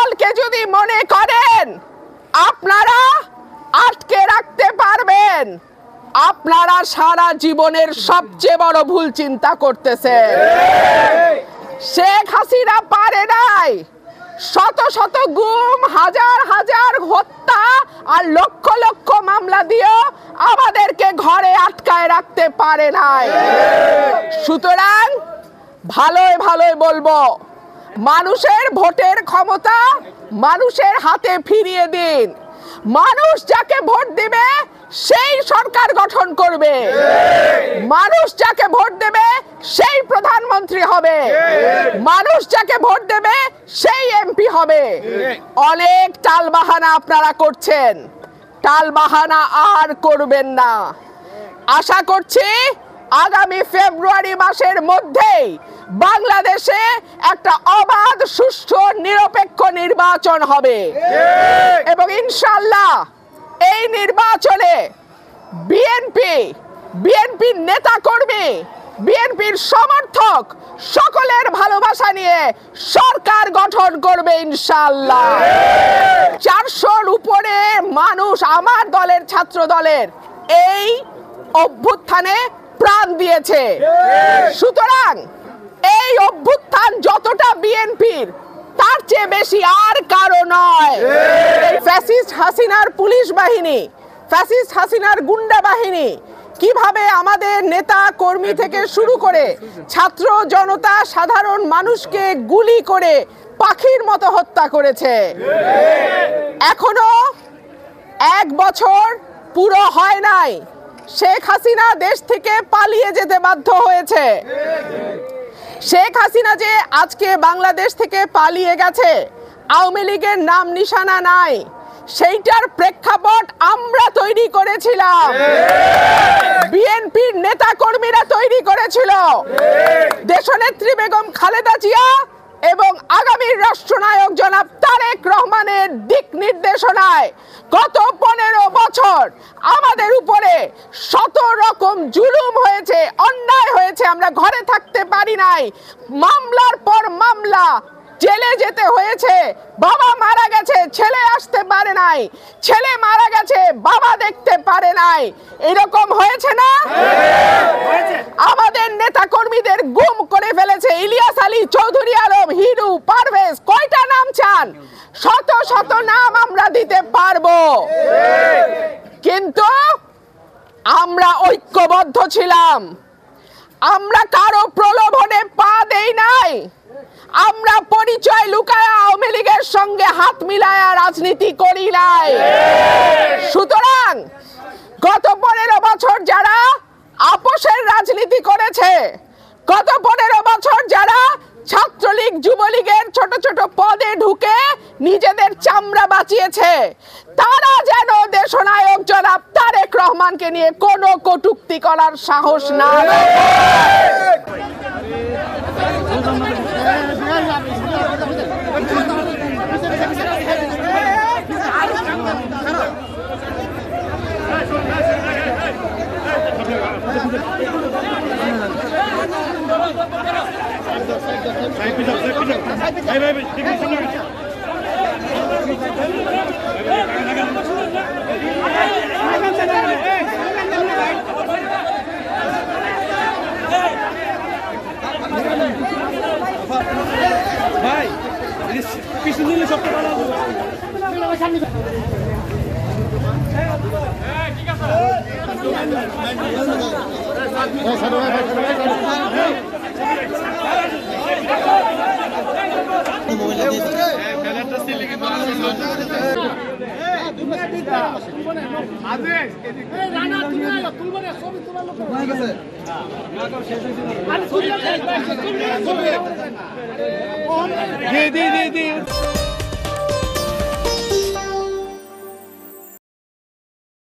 দলকে যদি মনে করেন আপনারা আটকে রাখতে পারবেন, আপনারা সারা জীবনের সবচেয়ে বড় ভুল চিন্তা করতেছেন। শেখ হাসিনা পারে নাই শত শত গুম, হাজার হাজার হত্যা আর লক্ষ লক্ষ মামলা দিয়েও আমাদেরকে ঘরে আটকায় রাখতে পারে নাই। সুতরাং ভালোই ভালোই বলবো, মানুষের ভোটের ক্ষমতা মানুষের হাতে ফিরিয়ে দিন। মানুষ যাকে ভোট দিবে সেই সরকার গঠন করবে, মানুষ যাকে ভোট দেবে সেই প্রধানমন্ত্রী হবে, মানুষ যাকে ভোট দেবে সেই এমপি হবে। অনেক টালবাহানা আপনারা করছেন, টালবাহানা আর করবেন না। আশা করছি আগামী ফেব্রুয়ারি মাসের মধ্যেই বাংলাদেশে একটা অবাধ, সুষ্ঠু, নিরপেক্ষ নির্বাচন হবে এবং ইনশাআল্লাহ এই নির্বাচনে বিএনপির নেতাকর্মী, বিএনপির সমর্থক সকলের ভালোবাসা নিয়ে সরকার গঠন করবে ইনশাআল্লাহ। 400-র উপরে মানুষ আমার দলের, ছাত্র দলের এই অভ্যুত্থানে প্রাণ দিয়েছে। সুতরাং এই অভ্যুত্থান যতটা বিএনপির, তার চেয়ে বেশি আর কারো নয়। ফ্যাসিস্ট হাসিনার পুলিশ বাহিনী, ফ্যাসিস্ট হাসিনার গুন্ডা বাহিনী কিভাবে আমাদের নেতা কর্মী থেকে শুরু করে ছাত্র জনতা, সাধারণ মানুষকে গুলি করে পাখির মতো হত্যা করেছে। এখনো 1 বছর পুরো হয় নাই শেখ হাসিনা দেশ থেকে পালিয়ে যেতে বাধ্য হয়েছে। শেখ হাসিনা যে আজকে বাংলাদেশ থেকে পালিয়ে গেছে, আওয়ামী লীগের নাম নিশানা নাই, সেইটার প্রেক্ষাপট আমরা তৈরি করেছিলাম, বিএনপির নেতা কর্মীরা তৈরি করেছিল। দেশনেত্রী বেগম খালেদা জিয়া এবং আগামীর রাষ্ট্রনায়ক জনাব তারেক রহমানের দিক নির্দেশনায় গত 15 বছর আমাদের উপরে শত রকম জুলুম হয়েছে, অন্যায় হয়েছে, আমরা ঘরে থাকতে পারি নাই, মামলার পর মামলা, জেলে যেতে হয়েছে, বাবা মারা গেছে, ছেলে আসতে পারে নাই, ছেলে মারা গেছে, বাবা দেখতে পারে নাই, এরকম হয়েছে না? আমাদের নেতা কর্মীদের গুম করে ফেলেছে। ইলিয়াস আলী, চৌধুরী আলম, হিরু, পারভেজ, কয়টা নাম চান? শত শত নাম আমরা দিতে পারবো, কিন্তু আমরা ঐক্যবদ্ধ ছিলাম, আমরা কারো প্রলোভনে পা দেই নাই, আমরা পরিচয় লুকায়া আওয়ামী লীগের সঙ্গে হাত মিলায়া রাজনীতি করি নাই। সুতরাং গত 15 বছর যারা আপোষের রাজনীতি করেছে, গত 15 বছর যারা ছাত্রলীগ, যুবলীগের ছোট ছোট পদে ঢুকে নিজেদের চামড়া বাঁচিয়েছে, তারা যেন দেশনায়ক জনাব তারেক রহমানকে নিয়ে কোনো কটূক্তি করার সাহস না ভাই পিছন দিলে সবটা ভালো হবে। দি